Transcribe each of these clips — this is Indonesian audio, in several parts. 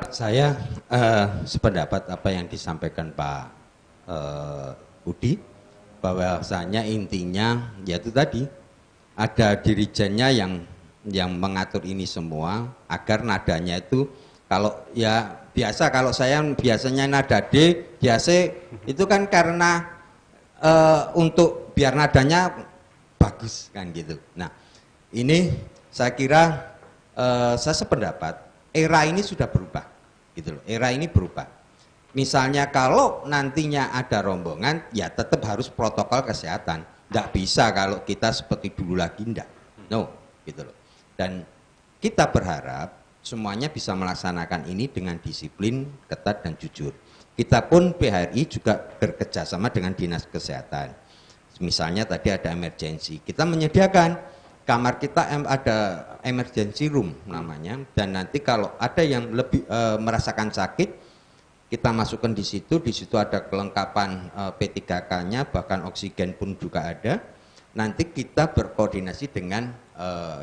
Saya sependapat apa yang disampaikan Pak Budi, bahwasanya intinya yaitu tadi ada dirijennya yang mengatur ini semua agar nadanya itu, kalau ya biasa, kalau saya biasanya nada D biasa itu kan karena untuk biar nadanya bagus kan gitu. Nah ini saya kira saya sependapat era ini sudah berubah gitu loh, era ini berubah. Misalnya kalau nantinya ada rombongan ya tetap harus protokol kesehatan, nggak bisa kalau kita seperti dulu lagi, nggak, no gitu loh. Dan kita berharap semuanya bisa melaksanakan ini dengan disiplin, ketat dan jujur. Kita pun PHRI juga bekerjasama dengan Dinas Kesehatan. Misalnya tadi ada emergency, kita menyediakan kamar kita, ada emergency room namanya, dan nanti kalau ada yang lebih merasakan sakit, kita masukkan di situ ada kelengkapan P3K-nya, bahkan oksigen pun juga ada. Nanti kita berkoordinasi dengan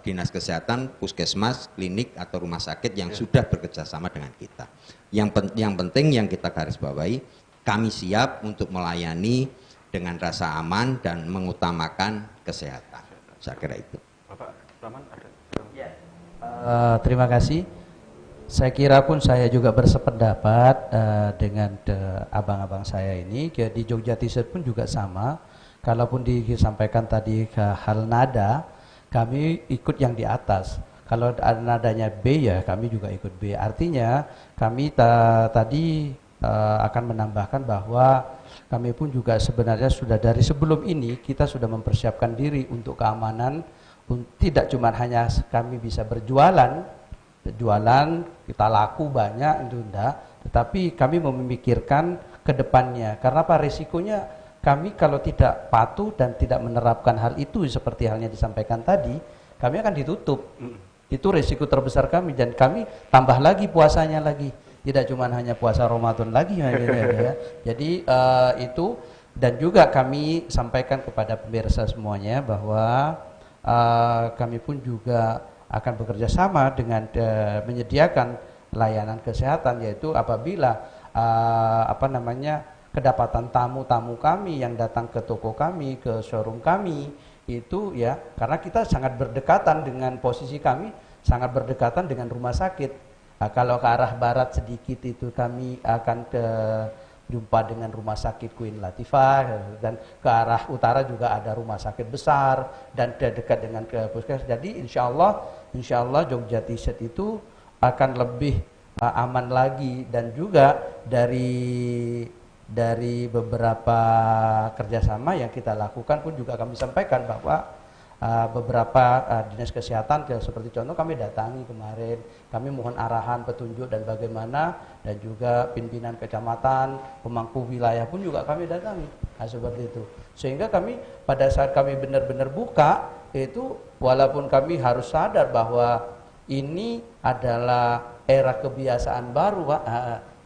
Dinas Kesehatan, puskesmas, klinik atau rumah sakit yang sudah bekerjasama dengan kita. Yang penting yang kita garis bawahi, kami siap untuk melayani dengan rasa aman dan mengutamakan kesehatan. Saya kira itu. Bapak Rahman ada? Ya. Terima kasih. Saya kira pun saya juga bersependapat dengan abang-abang saya ini. Di Jogja T-shirt pun juga sama. Kalaupun disampaikan tadi ke hal nada, kami ikut yang di atas. Kalau nadanya B ya kami juga ikut B. Artinya kami tadi akan menambahkan bahwa kami pun juga sebenarnya sudah dari sebelum ini kita sudah mempersiapkan diri untuk keamanan. Tidak cuma hanya kami bisa berjualan, kita laku banyak itu enggak, tetapi kami memikirkan ke depannya. Karena apa, risikonya kami kalau tidak patuh dan tidak menerapkan hal itu seperti halnya disampaikan tadi, kami akan ditutup. Itu risiko terbesar kami, dan kami tambah lagi puasanya lagi. Tidak cuma hanya puasa Ramadan lagi ya. Jadi itu, dan juga kami sampaikan kepada pemirsa semuanya bahwa kami pun juga akan bekerja sama dengan menyediakan layanan kesehatan, yaitu apabila kedapatan tamu-tamu kami yang datang ke toko kami, ke showroom kami itu ya, karena kita sangat berdekatan dengan posisi kami, sangat berdekatan dengan rumah sakit. Nah, kalau ke arah barat sedikit itu kami akan jumpa dengan rumah sakit Queen Latifah, dan ke arah utara juga ada rumah sakit besar dan dekat dengan ke puskesmas. Jadi insya Allah Jogja T-shirt itu akan lebih aman lagi, dan juga dari beberapa kerjasama yang kita lakukan pun juga kami sampaikan bahwa beberapa dinas kesehatan seperti contoh kami datangi kemarin, kami mohon arahan, petunjuk dan bagaimana, dan juga pimpinan kecamatan, pemangku wilayah pun juga kami datangi. Nah, seperti itu. Sehingga kami pada saat kami benar-benar buka itu, walaupun kami harus sadar bahwa ini adalah era kebiasaan baru, Pak.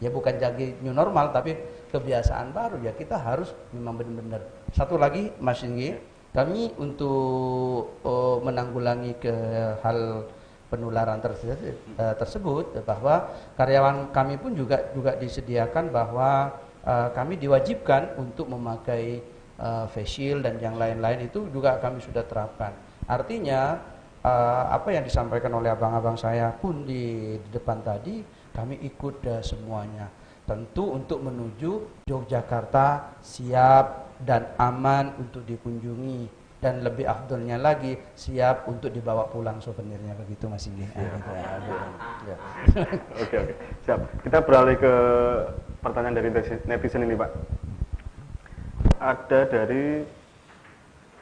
Ya bukan jadi new normal tapi kebiasaan baru, ya kita harus memang benar-benar. Satu lagi Mas Inggi, kami untuk menanggulangi ke hal penularan tersebut, bahwa karyawan kami pun juga disediakan bahwa kami diwajibkan untuk memakai face shield dan yang lain-lain, itu juga kami sudah terapkan. Artinya apa yang disampaikan oleh abang-abang saya pun di depan tadi, kami ikut semuanya. Tentu untuk menuju Yogyakarta siap dan aman untuk dikunjungi, dan lebih afdolnya lagi siap untuk dibawa pulang souvenirnya, begitu Mas Inggi. Oke, siap. Kita beralih ke pertanyaan dari netizen ini, Pak. Ada dari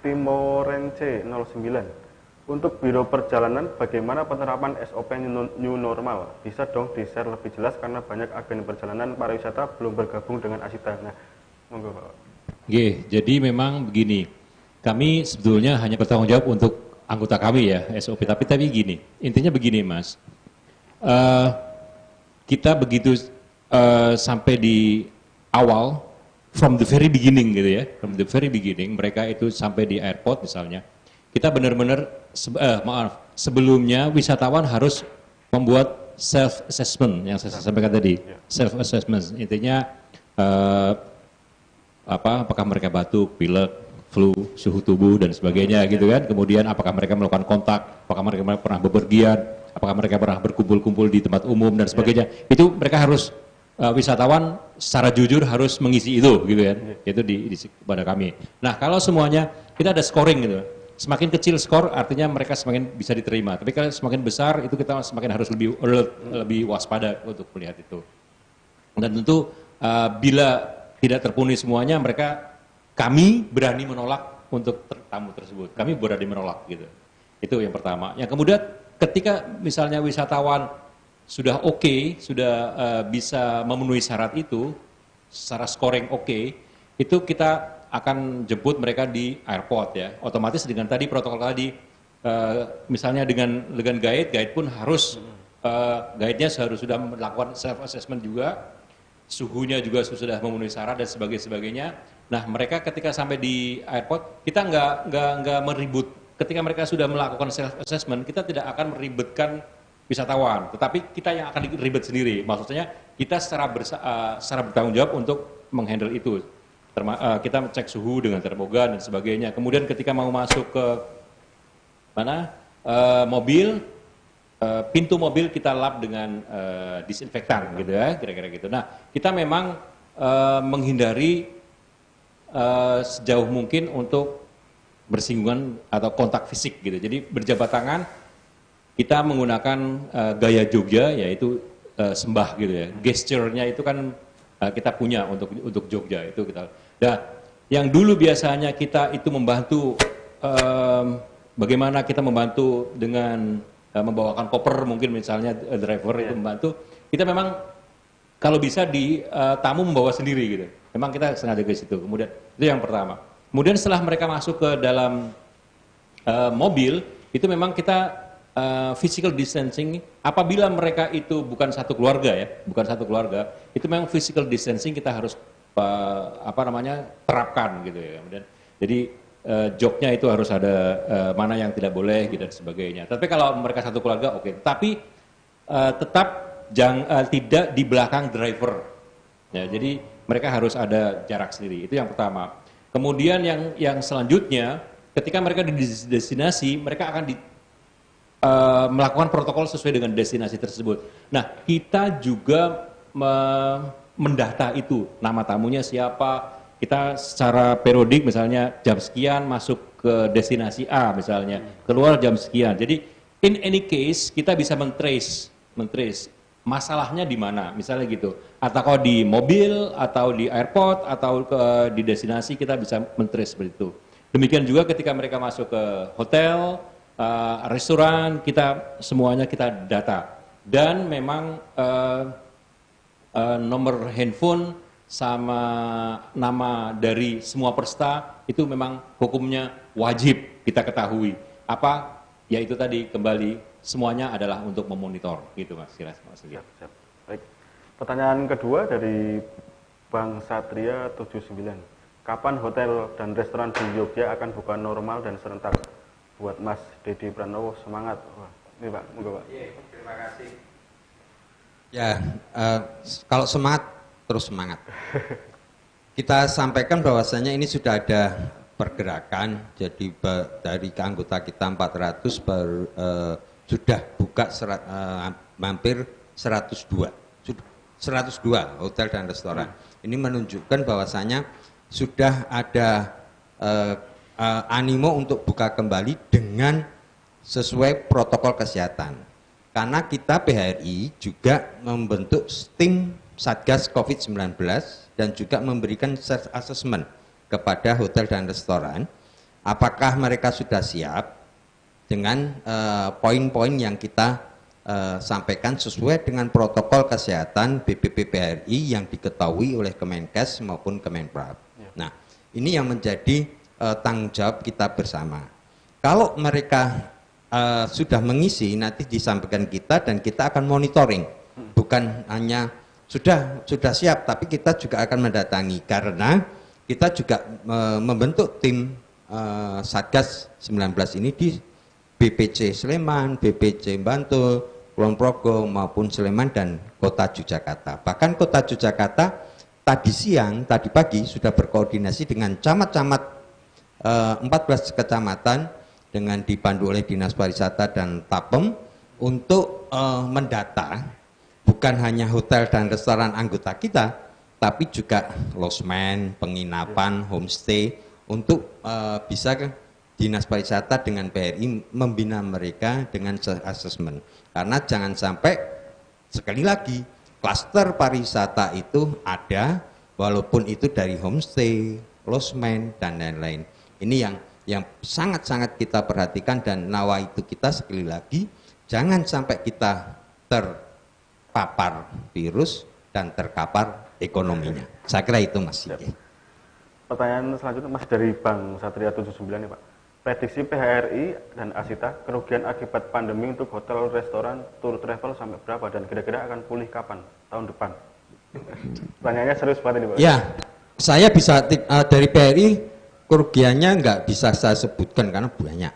Timorence 09. Untuk Biro Perjalanan, bagaimana penerapan SOP new normal? Bisa dong di-share lebih jelas karena banyak agen perjalanan pariwisata belum bergabung dengan Asita. Nah, monggo Pak. Oke, jadi memang begini, kami sebetulnya hanya bertanggung jawab untuk anggota kami ya, SOP, tapi gini, intinya begini Mas, kita begitu sampai di awal, from the very beginning gitu ya, from the very beginning, mereka itu sampai di airport misalnya, kita benar-benar, sebelumnya wisatawan harus membuat self assessment yang saya sampaikan tadi. Self assessment intinya apakah mereka batuk, pilek, flu, suhu tubuh dan sebagainya gitu kan. Kemudian apakah mereka melakukan kontak, apakah mereka pernah bepergian, apakah mereka pernah berkumpul-kumpul di tempat umum dan sebagainya. Itu mereka harus wisatawan secara jujur harus mengisi itu gitu kan. Itu kepada kami. Nah, kalau semuanya kita ada scoring gitu. Semakin kecil skor artinya mereka semakin bisa diterima. Tapi kalau semakin besar itu kita semakin harus lebih alert, lebih waspada untuk melihat itu. Dan tentu bila tidak terpenuhi semuanya, kami berani menolak untuk tamu tersebut. Kami berani menolak gitu. Itu yang pertama. Yang kemudian ketika misalnya wisatawan sudah oke, sudah bisa memenuhi syarat itu, secara scoring oke, itu kita akan jemput mereka di airport ya. Otomatis dengan tadi protokol tadi, misalnya dengan guide pun harus guide-nya harus sudah melakukan self assessment juga, suhunya juga sudah memenuhi syarat dan sebagainya. Nah, mereka ketika sampai di airport, kita nggak meribut. Ketika mereka sudah melakukan self assessment, kita tidak akan meribetkan wisatawan, tetapi kita yang akan ribet sendiri. Maksudnya kita secara bertanggung jawab untuk menghandle itu. Kita cek suhu dengan termogan dan sebagainya. Kemudian ketika mau masuk ke mobil, pintu mobil kita lap dengan disinfektan gitu ya, kira-kira gitu. Nah, kita memang menghindari sejauh mungkin untuk bersinggungan atau kontak fisik gitu. Jadi berjabat tangan, kita menggunakan gaya Jogja, yaitu sembah gitu ya. Gesture-nya itu kan kita punya untuk Jogja itu kita. Nah, yang dulu biasanya kita itu membantu, bagaimana kita membantu dengan membawakan koper, mungkin misalnya driver itu membantu, kita memang kalau bisa tamu membawa sendiri gitu. Memang kita sengaja ke situ. Kemudian itu yang pertama. Kemudian setelah mereka masuk ke dalam mobil, itu memang kita physical distancing. Apabila mereka itu bukan satu keluarga ya, itu memang physical distancing kita harus terapkan gitu ya. Kemudian jadi joknya itu harus ada mana yang tidak boleh gitu dan sebagainya. Tapi kalau mereka satu keluarga oke. Tapi tetap tidak di belakang driver. Ya, jadi mereka harus ada jarak sendiri. Itu yang pertama. Kemudian yang selanjutnya, ketika mereka di destinasi, mereka akan melakukan protokol sesuai dengan destinasi tersebut. Nah, kita juga mendata itu, nama tamunya siapa, kita secara periodik misalnya jam sekian masuk ke destinasi A misalnya, keluar jam sekian. Jadi in any case kita bisa mentrace masalahnya di mana, misalnya gitu. Atau di mobil, atau di airport, atau di destinasi kita bisa mentrace seperti itu. Demikian juga ketika mereka masuk ke hotel, restoran, semuanya kita data. Dan memang nomor handphone sama nama dari semua peserta itu memang hukumnya wajib kita ketahui. Ya itu tadi kembali semuanya adalah untuk memonitor gitu Mas. Siap. Baik. Pertanyaan kedua dari Bang Satria 79. Kapan hotel dan restoran di Jogja akan buka normal dan serentak? Buat Mas Dedi Pranowo, semangat. Wah, ini Pak, monggo Pak. Terima kasih. Ya, kalau semangat, terus semangat. Kita sampaikan bahwasanya ini sudah ada pergerakan, jadi dari anggota kita 400 sudah buka hampir 102 hotel dan restoran. Ini menunjukkan bahwasanya sudah ada animo untuk buka kembali dengan sesuai protokol kesehatan. Karena kita PHRI juga membentuk tim Satgas COVID-19 dan juga memberikan self assessment kepada hotel dan restoran. Apakah mereka sudah siap dengan poin-poin yang kita sampaikan sesuai dengan protokol kesehatan BPP PHRI yang diketahui oleh Kemenkes maupun Kemenparekraf. Nah, ini yang menjadi tanggung jawab kita bersama. Kalau mereka sudah mengisi, nanti disampaikan kita dan kita akan monitoring. Bukan hanya sudah siap, tapi kita juga akan mendatangi karena kita juga membentuk tim Satgas 19 ini di BPC Sleman, BPC Bantul, Kulon Progo maupun Sleman dan Kota Yogyakarta. Bahkan Kota Yogyakarta tadi siang, tadi pagi sudah berkoordinasi dengan camat-camat 14 kecamatan dengan dipandu oleh Dinas Pariwisata dan Tapem untuk mendata bukan hanya hotel dan restoran anggota kita, tapi juga losmen, penginapan, homestay untuk bisa Dinas Pariwisata dengan BRI membina mereka dengan assessment. Karena jangan sampai sekali lagi klaster pariwisata itu ada walaupun itu dari homestay, losmen dan lain-lain. Ini yang sangat-sangat kita perhatikan dan nawaitu kita sekali lagi jangan sampai kita terpapar virus dan terkapar ekonominya. Saya kira itu Mas. Pertanyaan selanjutnya Mas dari Bang Satria 79 nih Pak. Prediksi PHRI dan Asita kerugian akibat pandemi untuk hotel, restoran, tour travel sampai berapa dan kira-kira akan pulih kapan? Tahun depan. Pertanyaannya serius banget ini Pak. Ya, saya bisa dari PHRI kerugiannya nggak bisa saya sebutkan karena banyak.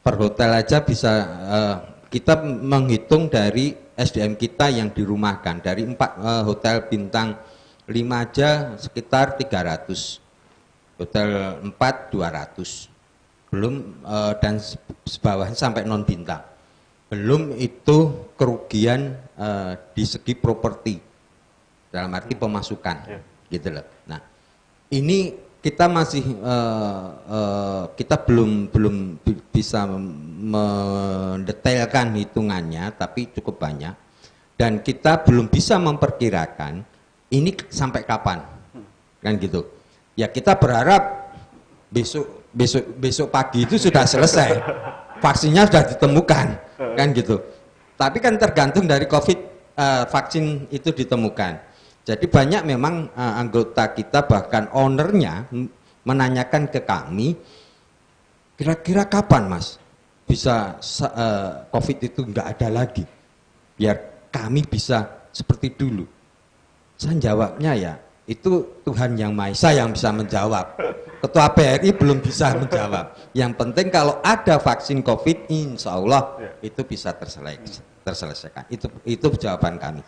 Per hotel aja bisa kita menghitung dari SDM kita yang dirumahkan dari 4 hotel bintang 5 aja sekitar 300, hotel 4 200, belum dan sebawahnya sampai non bintang, belum itu kerugian di segi properti dalam arti pemasukan, gitu loh. Nah ini kita masih kita belum bisa mendetailkan hitungannya, tapi cukup banyak dan kita belum bisa memperkirakan ini sampai kapan, kan gitu. Ya kita berharap besok pagi itu sudah selesai, vaksinnya sudah ditemukan, kan gitu. Tapi kan tergantung dari COVID vaksin itu ditemukan. Jadi banyak memang anggota kita bahkan ownernya menanyakan ke kami, kira-kira kapan Mas bisa COVID itu nggak ada lagi, biar kami bisa seperti dulu. Saya jawabnya ya, itu Tuhan Yang Maha Esa yang bisa menjawab. Ketua BRI belum bisa menjawab. Yang penting kalau ada vaksin COVID, insya Allah itu bisa terselesaikan. Itu jawaban kami.